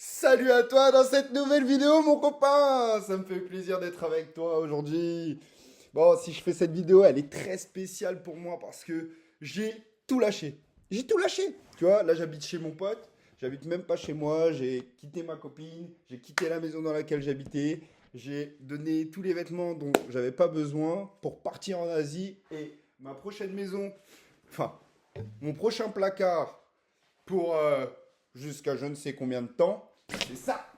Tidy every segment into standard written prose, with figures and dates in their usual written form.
Salut à toi dans cette nouvelle vidéo, mon copain! Ça me fait plaisir d'être avec toi aujourd'hui. Bon, si je fais cette vidéo, elle est très spéciale pour moi parce que j'ai tout lâché. J'ai tout lâché. Tu vois, là j'habite chez mon pote, j'habite même pas chez moi, j'ai quitté ma copine, j'ai quitté la maison dans laquelle j'habitais, j'ai donné tous les vêtements dont j'avais pas besoin pour partir en Asie et ma prochaine maison, enfin, mon prochain placard pour jusqu'à je ne sais combien de temps, c'est ça.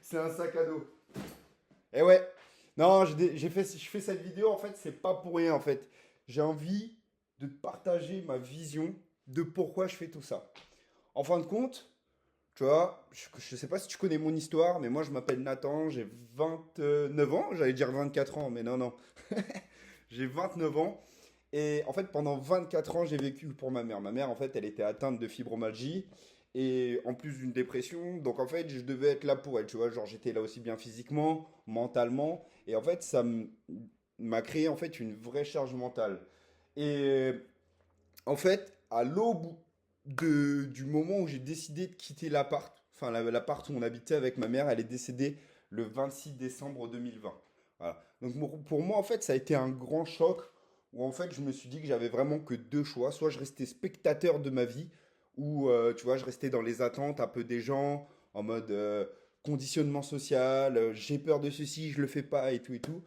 C'est un sac à dos. Et ouais. Non, je fais cette vidéo, en fait, c'est pas pour rien, en fait. J'ai envie de partager ma vision de pourquoi je fais tout ça. En fin de compte, tu vois, je sais pas si tu connais mon histoire, mais moi, je m'appelle Nathan, j'ai 29 ans. J'allais dire 24 ans, mais non, non. J'ai 29 ans. Et en fait, pendant 24 ans, j'ai vécu pour ma mère. Ma mère, en fait, elle était atteinte de fibromyalgie et en plus d'une dépression. Donc, en fait, je devais être là pour elle, tu vois. Genre, j'étais là aussi bien physiquement, mentalement. Et en fait, m'a créé, en fait, une vraie charge mentale. Et en fait, à l'aube du moment où j'ai décidé de quitter l'appart, enfin, l'appart où on habitait avec ma mère, elle est décédée le 26 décembre 2020. Voilà. Donc, pour moi, en fait, ça a été un grand choc où en fait je me suis dit que j'avais vraiment que deux choix. Soit je restais spectateur de ma vie, ou tu vois, je restais dans les attentes un peu des gens, en mode conditionnement social, j'ai peur de ceci, je le fais pas et tout et tout.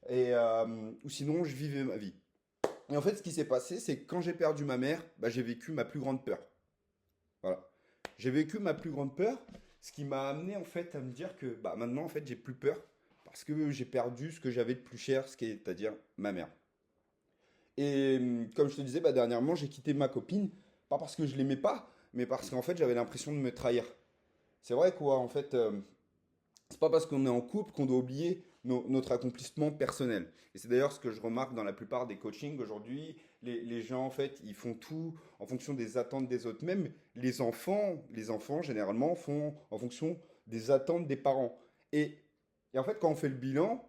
Ou sinon je vivais ma vie. Et en fait ce qui s'est passé, c'est que quand j'ai perdu ma mère, bah, j'ai vécu ma plus grande peur. Voilà. J'ai vécu ma plus grande peur, ce qui m'a amené en fait à me dire que bah, maintenant en fait j'ai plus peur parce que j'ai perdu ce que j'avais de plus cher, c'est-à-dire ma mère. Et comme je te disais, bah, dernièrement, j'ai quitté ma copine, pas parce que je l'aimais pas, mais parce qu'en fait, j'avais l'impression de me trahir. C'est vrai quoi, en fait, c'est pas parce qu'on est en couple qu'on doit oublier notre accomplissement personnel. Et c'est d'ailleurs ce que je remarque dans la plupart des coachings aujourd'hui. Les gens, en fait, ils font tout en fonction des attentes des autres. Même les enfants, généralement, font en fonction des attentes des parents. Et, et en fait, quand on fait le bilan,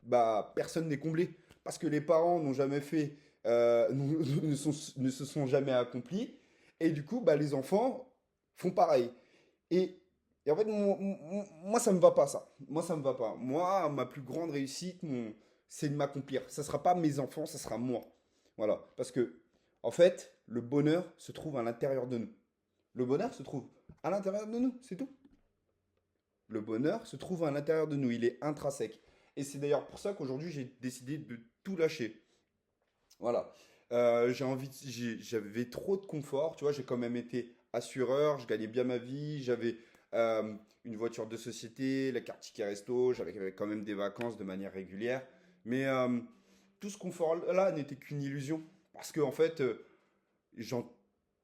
bah, personne n'est comblé. Parce que les parents n'ont jamais fait, ne se sont jamais accomplis. Et du coup, bah, les enfants font pareil. Et, et en fait, moi, ça me va pas, ça. Moi, ça me va pas. Moi, ma plus grande réussite, c'est de m'accomplir. Ça sera pas mes enfants, ça sera moi. Voilà. Parce que, en fait, le bonheur se trouve à l'intérieur de nous. Le bonheur se trouve à l'intérieur de nous, c'est tout. Le bonheur se trouve à l'intérieur de nous, il est intrinsèque. Et c'est d'ailleurs pour ça qu'aujourd'hui j'ai décidé de tout lâcher. Voilà. J'avais trop de confort, tu vois, j'ai quand même été assureur, je gagnais bien ma vie, j'avais une voiture de société, la carte ticket resto, j'avais quand même des vacances de manière régulière. Mais tout ce confort-là n'était qu'une illusion. Parce qu'en fait, j'en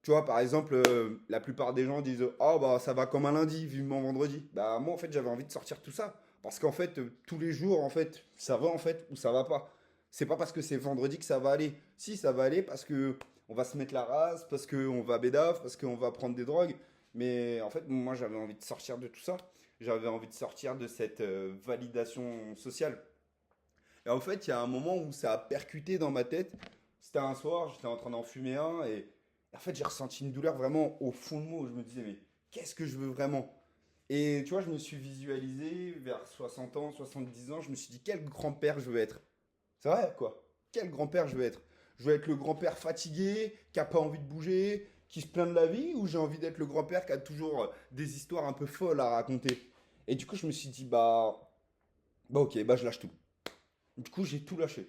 tu vois, par exemple, la plupart des gens disent oh, bah, ça va comme un lundi, vivement vendredi. Bah, moi, en fait, j'avais envie de sortir tout ça. Parce qu'en fait, tous les jours, en fait, ça va, en fait, ou ça va pas. C'est pas parce que c'est vendredi que ça va aller. Si, ça va aller parce que on va se mettre la race, parce qu'on va bédaf, parce qu'on va prendre des drogues. Mais en fait, moi, j'avais envie de sortir de tout ça. J'avais envie de sortir de cette validation sociale. Et en fait, il y a un moment où ça a percuté dans ma tête. C'était un soir, j'étais en train d'en fumer un et en fait, j'ai ressenti une douleur vraiment au fond de moi où je me disais, mais qu'est-ce que je veux vraiment? Et tu vois, je me suis visualisé vers 60 ans, 70 ans, je me suis dit, quel grand-père je veux être? C'est vrai, quoi. Quel grand-père je veux être? Je veux être le grand-père fatigué, qui a pas envie de bouger, qui se plaint de la vie, ou j'ai envie d'être le grand-père qui a toujours des histoires un peu folles à raconter? Et du coup, je me suis dit, bah ok, bah je lâche tout. Du coup, j'ai tout lâché.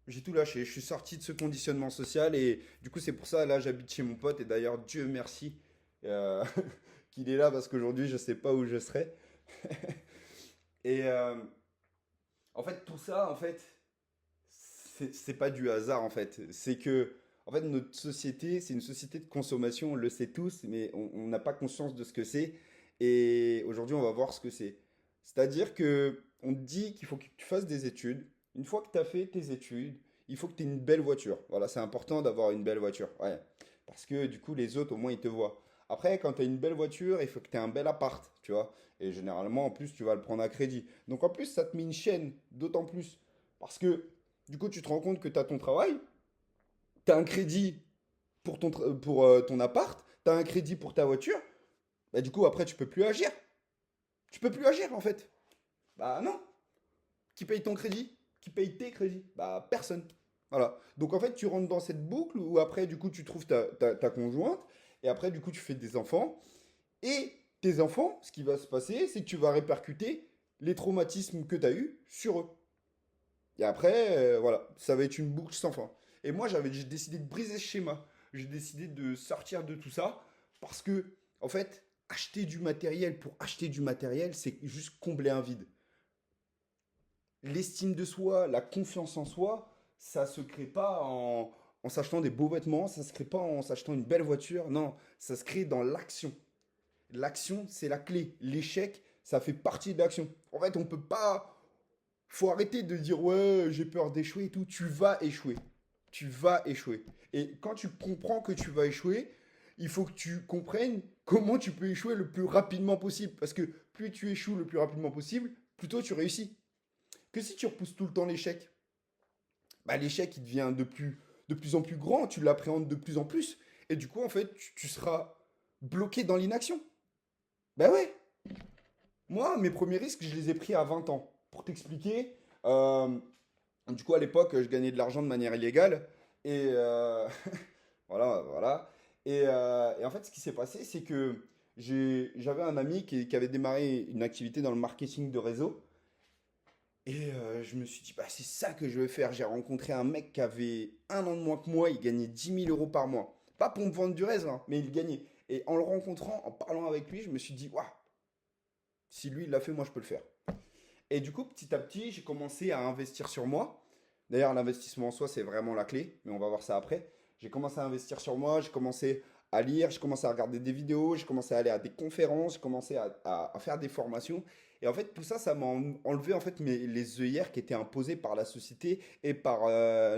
J'ai tout lâché. Je suis sorti de ce conditionnement social et du coup, c'est pour ça, là, j'habite chez mon pote et d'ailleurs, Dieu merci euh, qu'il est là parce qu'aujourd'hui, je sais pas où je serais. Et en fait, tout ça, en fait, c'est pas du hasard, en fait. C'est que, en fait, notre société, c'est une société de consommation, on le sait tous, mais on n'a pas conscience de ce que c'est. Et aujourd'hui, on va voir ce que c'est. C'est-à-dire que on te dit qu'il faut que tu fasses des études. Une fois que tu as fait tes études, il faut que tu aies une belle voiture. Voilà, c'est important d'avoir une belle voiture. Ouais. Parce que du coup, les autres, au moins, ils te voient. Après, quand tu as une belle voiture, il faut que tu aies un bel appart, tu vois. Et généralement, en plus, tu vas le prendre à crédit. Donc, en plus, ça te met une chaîne, d'autant plus. Parce que, du coup, tu te rends compte que tu as ton travail, tu as un crédit pour ton appart, tu as un crédit pour ta voiture. Bah, du coup, après, tu peux plus agir. Tu peux plus agir, en fait. Bah, non. Qui paye ton crédit? Qui paye tes crédits? Bah, personne. Voilà. Donc, en fait, tu rentres dans cette boucle où après, du coup, tu trouves ta conjointe. Et après, du coup, tu fais des enfants. Et tes enfants, ce qui va se passer, c'est que tu vas répercuter les traumatismes que tu as eus sur eux. Et après, voilà, ça va être une boucle sans fin. Et moi, j'ai décidé de briser ce schéma. J'ai décidé de sortir de tout ça parce que, en fait, acheter du matériel pour acheter du matériel, c'est juste combler un vide. L'estime de soi, la confiance en soi, ça se crée pas en s'achetant des beaux vêtements, ça se crée pas en s'achetant une belle voiture. Non, ça se crée dans l'action. L'action, c'est la clé. L'échec, ça fait partie de l'action. En fait, on peut pas. Faut arrêter de dire ouais, j'ai peur d'échouer et tout. Tu vas échouer. Tu vas échouer. Et quand tu comprends que tu vas échouer, il faut que tu comprennes comment tu peux échouer le plus rapidement possible. Parce que plus tu échoues le plus rapidement possible, plus tôt tu réussis. Que si tu repousses tout le temps l'échec, bah, l'échec il devient de plus en plus grand, tu l'appréhendes de plus en plus. Et du coup, en fait, tu seras bloqué dans l'inaction. Bah ouais, moi, mes premiers risques, je les ai pris à 20 ans. Pour t'expliquer, euh, du coup, à l'époque, je gagnais de l'argent de manière illégale. Et voilà, voilà. Et en fait, ce qui s'est passé, c'est que j'avais un ami qui avait démarré une activité dans le marketing de réseau. Et je me suis dit, bah, c'est ça que je vais faire. J'ai rencontré un mec qui avait 1 an de moins que moi. Il gagnait 10 000 € par mois. Pas pour me vendre du rêve, hein, mais il gagnait. Et en le rencontrant, en parlant avec lui, je me suis dit, waouh, si lui il l'a fait, moi je peux le faire. Et du coup, petit à petit, j'ai commencé à investir sur moi. D'ailleurs, l'investissement en soi, c'est vraiment la clé, mais on va voir ça après. J'ai commencé à investir sur moi, j'ai commencé à lire, j'ai commencé à regarder des vidéos, j'ai commencé à aller à des conférences, j'ai commencé à faire des formations. Et en fait, tout ça, ça m'a enlevé en fait les œillères qui étaient imposées par la société et par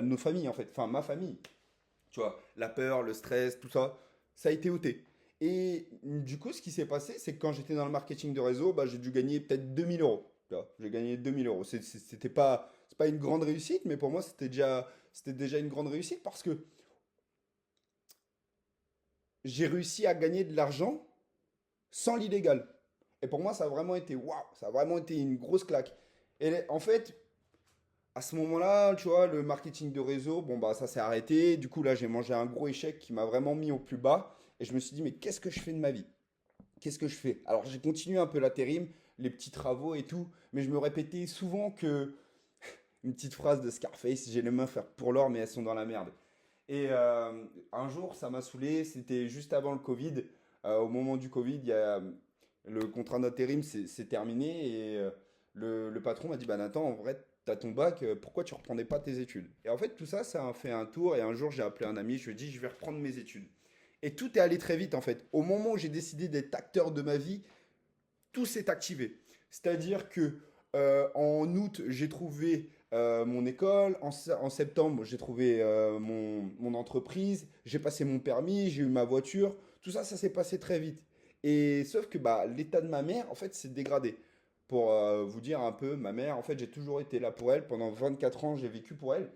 nos familles, en fait. Enfin, ma famille. Tu vois, la peur, le stress, tout ça, ça a été ôté. Et du coup, ce qui s'est passé, c'est que quand j'étais dans le marketing de réseau, bah, j'ai dû gagner peut-être 2 000 €. Tu vois, j'ai gagné 2 000 €. C'était pas, c'est pas une grande réussite, mais pour moi, c'était déjà une grande réussite parce que j'ai réussi à gagner de l'argent sans l'illégal. Et pour moi, ça a vraiment été waouh, ça a vraiment été une grosse claque. Et en fait, à ce moment-là, tu vois, le marketing de réseau, bon, bah, ça s'est arrêté. Du coup, là, j'ai mangé un gros échec qui m'a vraiment mis au plus bas. Et je me suis dit, mais qu'est-ce que je fais de ma vie? Qu'est-ce que je fais? Alors, j'ai continué un peu l'intérim, les petits travaux et tout, mais je me répétais souvent que une petite phrase de Scarface, j'ai les mains faire pour l'or, mais elles sont dans la merde. Et un jour, ça m'a saoulé, c'était juste avant le Covid. Au moment du Covid, il y a, le contrat d'intérim c'est terminé et le patron m'a dit, bah Nathan, en vrai, t'as ton bac, pourquoi tu reprenais pas tes études? Et en fait, tout ça, ça a fait un tour et un jour, j'ai appelé un ami, je lui ai dit, je vais reprendre mes études. Et tout est allé très vite en fait. Au moment où j'ai décidé d'être acteur de ma vie, tout s'est activé. C'est-à-dire que en août, j'ai trouvé mon école. En septembre, j'ai trouvé mon entreprise. J'ai passé mon permis. J'ai eu ma voiture. Tout ça, ça s'est passé très vite. Et sauf que bah, l'état de ma mère, en fait, s'est dégradé. Pour vous dire un peu, ma mère, en fait, j'ai toujours été là pour elle. Pendant 24 ans, j'ai vécu pour elle.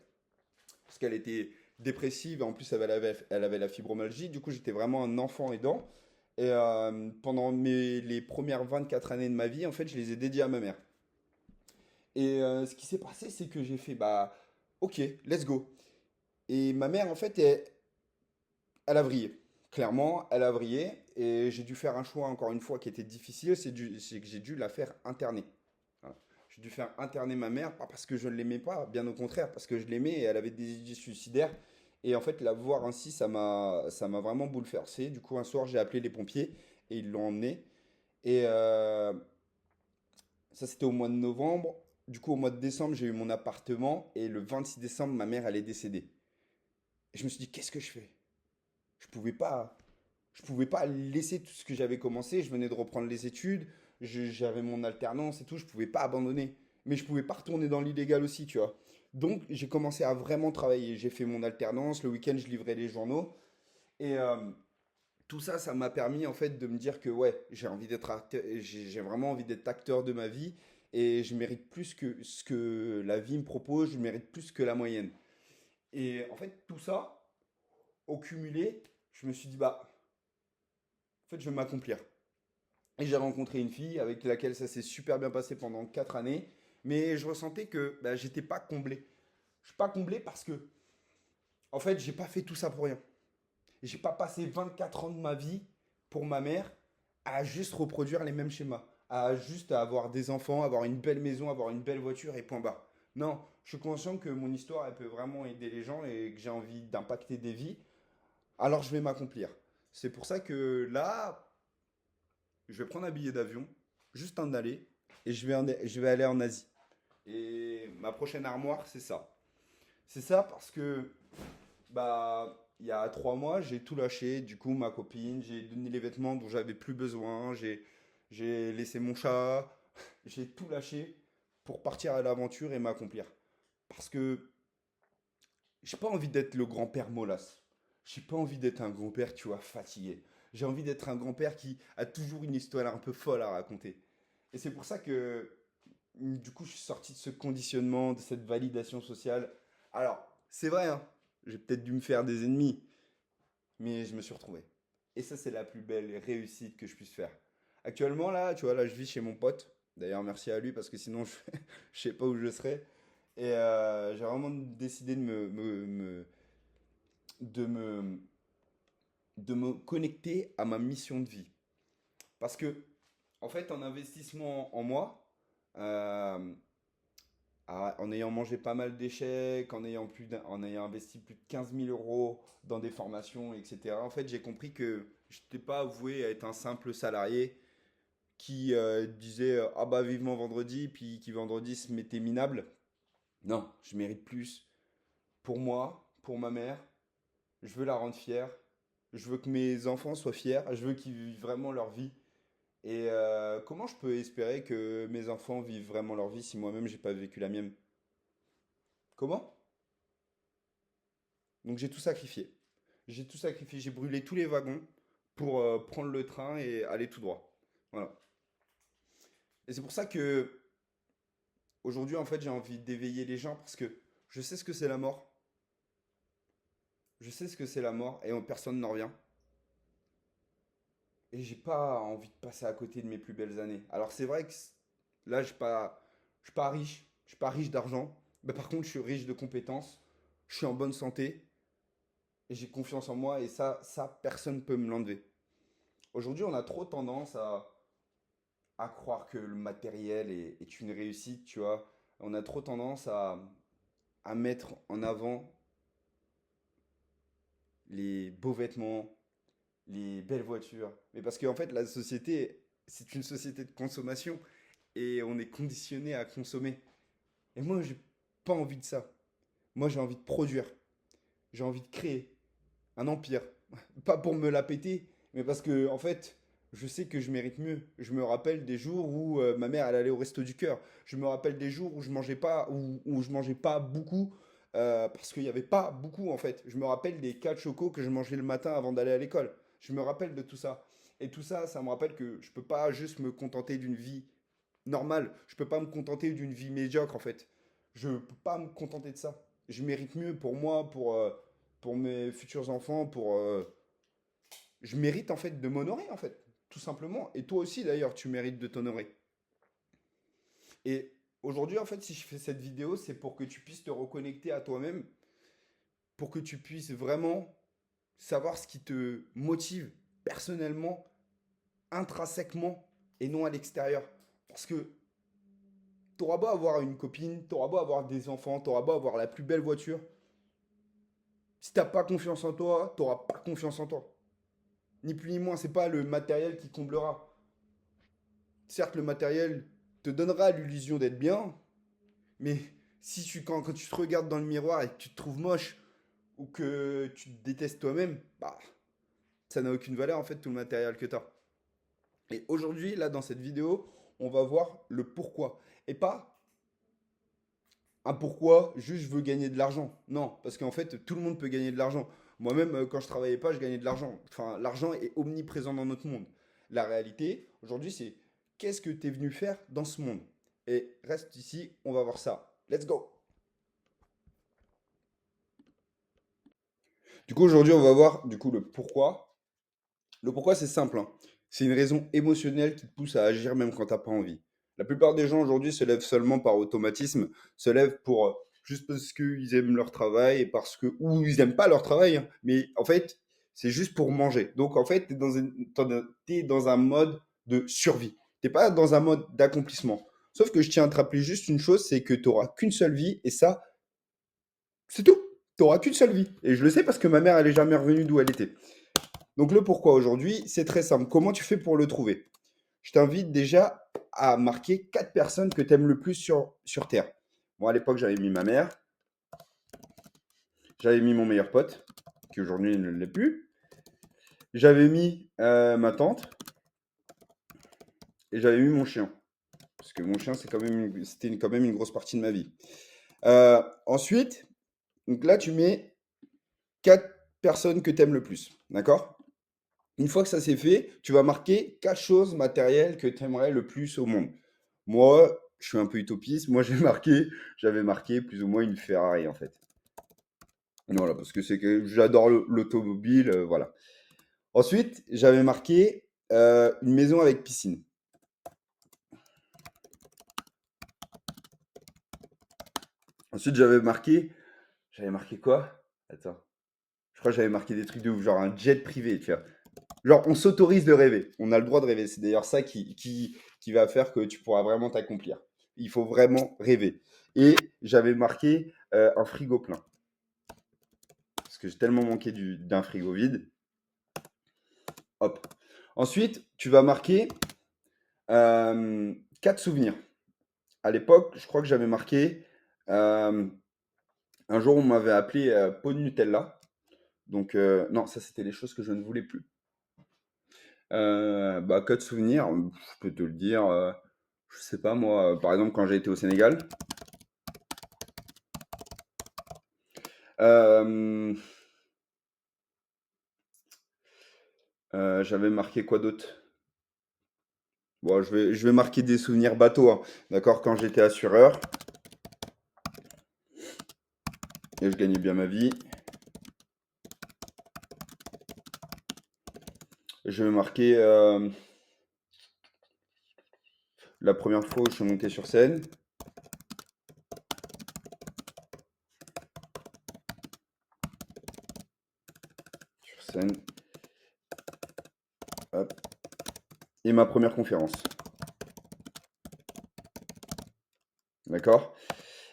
Parce qu'elle était dépressive. Et en plus, elle avait la fibromyalgie. Du coup, j'étais vraiment un enfant aidant. Et pendant les premières 24 années de ma vie, en fait, je les ai dédiées à ma mère. Et ce qui s'est passé, c'est que j'ai fait, bah, ok, let's go. Et ma mère, en fait, elle a vrillé. Clairement, elle a vrillé. Et j'ai dû faire un choix, encore une fois, qui était difficile, c'est que j'ai dû la faire interner. Voilà. J'ai dû faire interner ma mère, pas parce que je ne l'aimais pas, bien au contraire, parce que je l'aimais et elle avait des idées suicidaires. Et en fait, la voir ainsi, ça m'a vraiment bouleversé. Du coup, un soir, j'ai appelé les pompiers et ils l'ont emmenée. Et ça, c'était au mois de novembre. Du coup, au mois de décembre, j'ai eu mon appartement. Et le 26 décembre, ma mère, elle est décédée. Et je me suis dit, qu'est-ce que je fais? Je pouvais pas. Je pouvais pas laisser tout ce que j'avais commencé. Je venais de reprendre les études. J'avais mon alternance et tout. Je pouvais pas abandonner. Mais je pouvais pas retourner dans l'illégal aussi, tu vois. Donc, j'ai commencé à vraiment travailler. J'ai fait mon alternance. Le week-end, je livrais les journaux. Et tout ça, ça m'a permis en fait de me dire que ouais, j'ai envie d'être acteur, j'ai vraiment envie d'être acteur de ma vie et je mérite plus que ce que la vie me propose, je mérite plus que la moyenne. Et en fait, tout ça, au cumulé, je me suis dit bah, en fait, je vais m'accomplir. Et j'ai rencontré une fille avec laquelle ça s'est super bien passé pendant 4 années. Mais je ressentais que bah, j'étais pas comblé. Je suis pas comblé parce que, en fait, j'ai pas fait tout ça pour rien. J'ai pas passé 24 ans de ma vie pour ma mère à juste reproduire les mêmes schémas, à juste avoir des enfants, avoir une belle maison, avoir une belle voiture et point barre. Non, je suis conscient que mon histoire, elle peut vraiment aider les gens et que j'ai envie d'impacter des vies, alors je vais m'accomplir. C'est pour ça que là, je vais prendre un billet d'avion, juste un aller, et je vais aller en Asie. Et ma prochaine armoire, c'est ça. C'est ça parce que bah, il y a 3 mois, j'ai tout lâché. Du coup, ma copine, j'ai donné les vêtements dont j'avais plus besoin. J'ai laissé mon chat. J'ai tout lâché pour partir à l'aventure et m'accomplir. Parce que j'ai pas envie d'être le grand-père molasse. J'ai pas envie d'être un grand-père, tu vois, fatigué. J'ai envie d'être un grand-père qui a toujours une histoire un peu folle à raconter. Et c'est pour ça que, du coup, je suis sorti de ce conditionnement, de cette validation sociale. Alors, c'est vrai, hein, j'ai peut-être dû me faire des ennemis, mais je me suis retrouvé. Et ça, c'est la plus belle réussite que je puisse faire. Actuellement, là, tu vois, là, je vis chez mon pote. D'ailleurs, merci à lui parce que sinon, je je sais pas où je serais. Et j'ai vraiment décidé de me, de me connecter à ma mission de vie. Parce que, en fait, en investissement en moi, euh, en ayant mangé pas mal d'échecs, en ayant investi plus de 15 000 € dans des formations, etc., en fait, j'ai compris que je n'étais pas voué à être un simple salarié qui disait ah bah vivement vendredi, puis qui vendredi se mettait minable. Non, je mérite plus pour moi, pour ma mère. Je veux la rendre fière. Je veux que mes enfants soient fiers. Je veux qu'ils vivent vraiment leur vie. Et comment je peux espérer que mes enfants vivent vraiment leur vie si moi-même j'ai pas vécu la mienne? Comment? Donc j'ai tout sacrifié. J'ai tout sacrifié. J'ai brûlé tous les wagons pour prendre le train et aller tout droit. Voilà. Et c'est pour ça que aujourd'hui, en fait, j'ai envie d'éveiller les gens parce que je sais ce que c'est la mort. Je sais ce que c'est la mort et personne n'en revient. Et j'ai pas envie de passer à côté de mes plus belles années. Alors c'est vrai que là, je suis pas riche. Je suis pas riche d'argent. Mais par contre, je suis riche de compétences. Je suis en bonne santé. Et j'ai confiance en moi. Et ça, personne ne peut me l'enlever. Aujourd'hui, on a trop tendance à croire que le matériel est une réussite, tu vois. On a trop tendance à mettre en avant les beaux vêtements, les belles voitures. Mais parce qu'en fait, la société, c'est une société de consommation et on est conditionné à consommer. Et moi, j'ai pas envie de ça. Moi, j'ai envie de produire. J'ai envie de créer un empire. Pas pour me la péter, mais parce que, en fait, je sais que je mérite mieux. Je me rappelle des jours où ma mère elle allait au resto du cœur. Je me rappelle des jours où je mangeais pas, où je mangeais pas beaucoup parce qu'il n'y avait pas beaucoup en fait. Je me rappelle des 4 chocos que je mangeais le matin avant d'aller à l'école. Je me rappelle de tout ça. Et tout ça, ça me rappelle que je peux pas juste me contenter d'une vie normale. Je peux pas me contenter d'une vie médiocre en fait. Je peux pas me contenter de ça. Je mérite mieux pour moi, pour mes futurs enfants, je mérite en fait de m'honorer en fait, tout simplement. Et toi aussi d'ailleurs, tu mérites de t'honorer. Et aujourd'hui en fait, si je fais cette vidéo, c'est pour que tu puisses te reconnecter à toi-même, pour que tu puisses vraiment savoir ce qui te motive personnellement, intrinsèquement et non à l'extérieur. Parce que t'auras beau avoir une copine, t'auras beau avoir des enfants, t'auras beau avoir la plus belle voiture, si t'as pas confiance en toi, t'auras pas confiance en toi. Ni plus ni moins, c'est pas le matériel qui comblera. Certes, le matériel te donnera l'illusion d'être bien, mais si quand tu te regardes dans le miroir et que tu te trouves moche ou que tu te détestes toi-même, bah, ça n'a aucune valeur en fait, tout le matériel que tu as. Et aujourd'hui, là, dans cette vidéo, on va voir le pourquoi. Et pas un pourquoi, juste je veux gagner de l'argent. Non, parce qu'en fait, tout le monde peut gagner de l'argent. Moi-même, quand je travaillais pas, je gagnais de l'argent. Enfin, l'argent est omniprésent dans notre monde. La réalité, aujourd'hui, c'est qu'est-ce que tu es venu faire dans ce monde? Et reste ici, on va voir ça. Let's go! Du coup, aujourd'hui, on va voir du coup le pourquoi. Le pourquoi, c'est simple, hein. C'est une raison émotionnelle qui te pousse à agir même quand tu as pas envie. La plupart des gens aujourd'hui se lèvent seulement par automatisme, se lèvent pour juste parce qu'ils aiment leur travail et parce que ou ils aiment pas leur travail, hein, mais en fait, c'est juste pour manger. Donc en fait, t'es dans un mode de survie. T'es pas dans un mode d'accomplissement. Sauf que je tiens à te rappeler juste une chose, c'est que tu n'auras qu'une seule vie et ça, c'est tout. Tu n'auras qu'une seule vie. Et je le sais parce que ma mère, elle est jamais revenue d'où elle était. Donc le pourquoi aujourd'hui, c'est très simple. Comment tu fais pour le trouver? Je t'invite déjà à marquer 4 personnes que tu aimes le plus sur Terre. Moi, à l'époque, j'avais mis ma mère, j'avais mis mon meilleur pote, qui aujourd'hui ne l'est plus, j'avais mis ma tante, et j'avais mis mon chien. Parce que mon chien, c'était quand même une grosse partie de ma vie. Ensuite, donc là, tu mets 4 personnes que tu aimes le plus. D'accord? Une fois que ça c'est fait, tu vas marquer 4 choses matérielles que tu aimerais le plus au monde. Moi, je suis un peu utopiste. Moi, j'avais marqué plus ou moins une Ferrari en fait. Voilà, parce que c'est que j'adore l'automobile, voilà. Ensuite, j'avais marqué une maison avec piscine. Ensuite, j'avais marqué quoi? Attends, je crois que j'avais marqué des trucs de ouf, genre un jet privé, tu vois. Genre, on s'autorise de rêver. On a le droit de rêver. C'est d'ailleurs ça qui va faire que tu pourras vraiment t'accomplir. Il faut vraiment rêver. Et j'avais marqué un frigo plein. Parce que j'ai tellement manqué d'un frigo vide. Hop. Ensuite, tu vas marquer 4 souvenirs. À l'époque, je crois que j'avais marqué euh, un jour, on m'avait appelé pot de Nutella. Donc, non, ça, c'était les choses que je ne voulais plus. Bah, code souvenir, je peux te le dire, je sais pas moi, par exemple quand j'ai été au Sénégal, euh, j'avais marqué quoi d'autre? Bon, je vais marquer des souvenirs bateau, hein. D'accord, quand j'étais assureur et je gagnais bien ma vie. Je vais marquer la première fois où je suis monté sur scène. Sur scène, hop. Et ma première conférence. D'accord?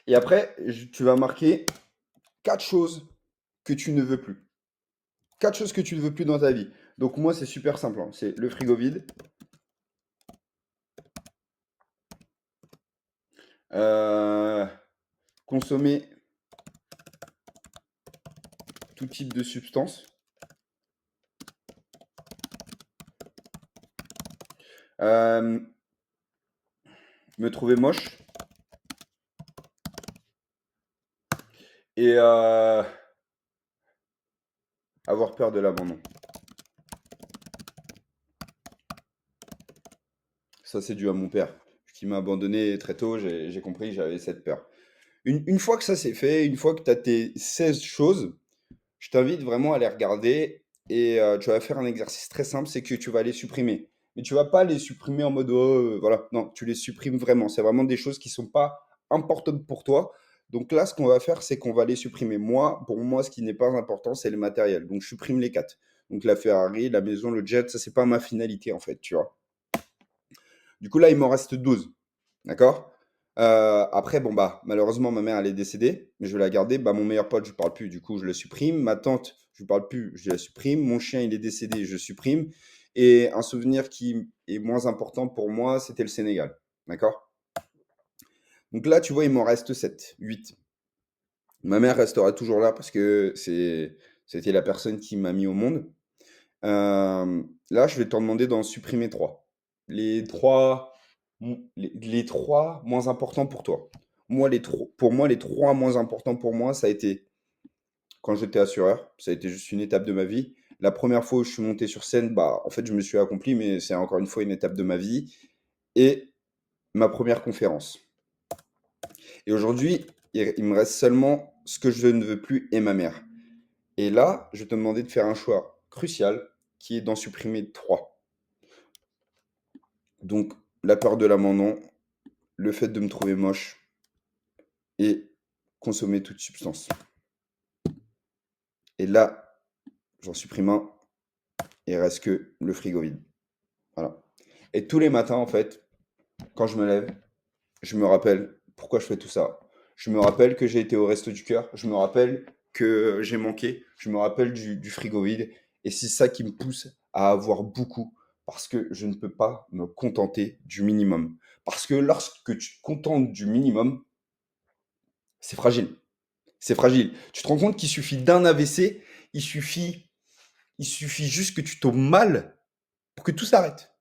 Et après, tu vas marquer 4 choses que tu ne veux plus. 4 choses que tu ne veux plus dans ta vie. Donc moi, c'est super simple, hein. C'est le frigo vide, euh, consommer tout type de substance, euh, me trouver moche et avoir peur de l'abandon. Ça, c'est dû à mon père, qui m'a abandonné très tôt. J'ai compris que j'avais cette peur. Une fois que ça c'est fait, une fois que tu as tes 16 choses, je t'invite vraiment à les regarder et tu vas faire un exercice très simple, c'est que tu vas les supprimer. Mais tu vas pas les supprimer en mode oh, voilà, non, tu les supprimes vraiment. C'est vraiment des choses qui sont pas importantes pour toi. Donc là, ce qu'on va faire, c'est qu'on va les supprimer. Moi, pour moi, ce qui n'est pas important, c'est le matériel. Donc je supprime les 4. Donc la Ferrari, la maison, le jet, ça c'est pas ma finalité en fait, tu vois. Du coup là, il m'en reste 12. D'accord? Après, bon, bah, malheureusement, ma mère, elle est décédée, mais je vais la garder. Bah, mon meilleur pote, je parle plus, du coup, je le supprime. Ma tante, je parle plus, je la supprime. Mon chien, il est décédé, je supprime. Et un souvenir qui est moins important pour moi, c'était le Sénégal. D'accord? Donc là, tu vois, il m'en reste 7, 8. Ma mère restera toujours là parce que c'était la personne qui m'a mis au monde. Là, je vais t'en demander d'en supprimer 3. Les 3, les 3 moins importants pour toi. Pour moi, les 3 moins importants pour moi, ça a été quand j'étais assureur. Ça a été juste une étape de ma vie. La première fois où je suis monté sur scène, bah, en fait, je me suis accompli, mais c'est encore une fois une étape de ma vie. Et ma première conférence. Et aujourd'hui, il me reste seulement ce que je ne veux plus et ma mère. Et là, je vais te demander de faire un choix crucial qui est d'en supprimer 3. Donc, la peur de l'abandon, le fait de me trouver moche et consommer toute substance. Et là, j'en supprime un, et il reste que le frigo vide. Voilà. Et tous les matins, en fait, quand je me lève, je me rappelle pourquoi je fais tout ça. Je me rappelle que j'ai été au Resto du Cœur. Je me rappelle que j'ai manqué. Je me rappelle du frigo vide. Et c'est ça qui me pousse à avoir beaucoup. Parce que je ne peux pas me contenter du minimum. Parce que lorsque tu te contentes du minimum, c'est fragile. C'est fragile. Tu te rends compte qu'il suffit d'un AVC, il suffit, il suffit juste que tu tombes mal pour que tout s'arrête.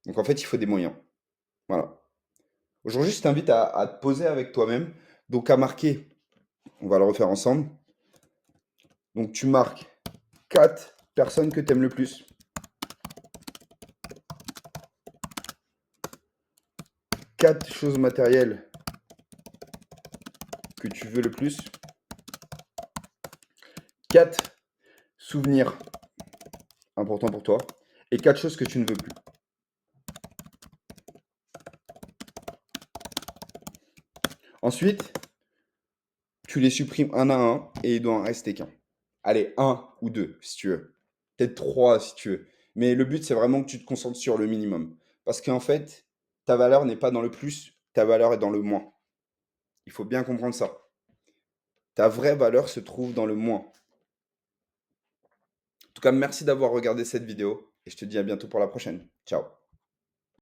Donc en fait, il faut des moyens. Voilà. Aujourd'hui, je t'invite à te poser avec toi-même. Donc à marquer, on va le refaire ensemble. Donc tu marques 4 personnes que tu aimes le plus, 4 choses matérielles que tu veux le plus, 4 souvenirs importants pour toi et 4 choses que tu ne veux plus. Ensuite, tu les supprimes un à un et il doit en rester qu'un. Allez, un ou deux si tu veux. Peut-être trois si tu veux. Mais le but, c'est vraiment que tu te concentres sur le minimum. Parce qu'en fait, ta valeur n'est pas dans le plus, ta valeur est dans le moins. Il faut bien comprendre ça. Ta vraie valeur se trouve dans le moins. En tout cas, merci d'avoir regardé cette vidéo et je te dis à bientôt pour la prochaine. Ciao.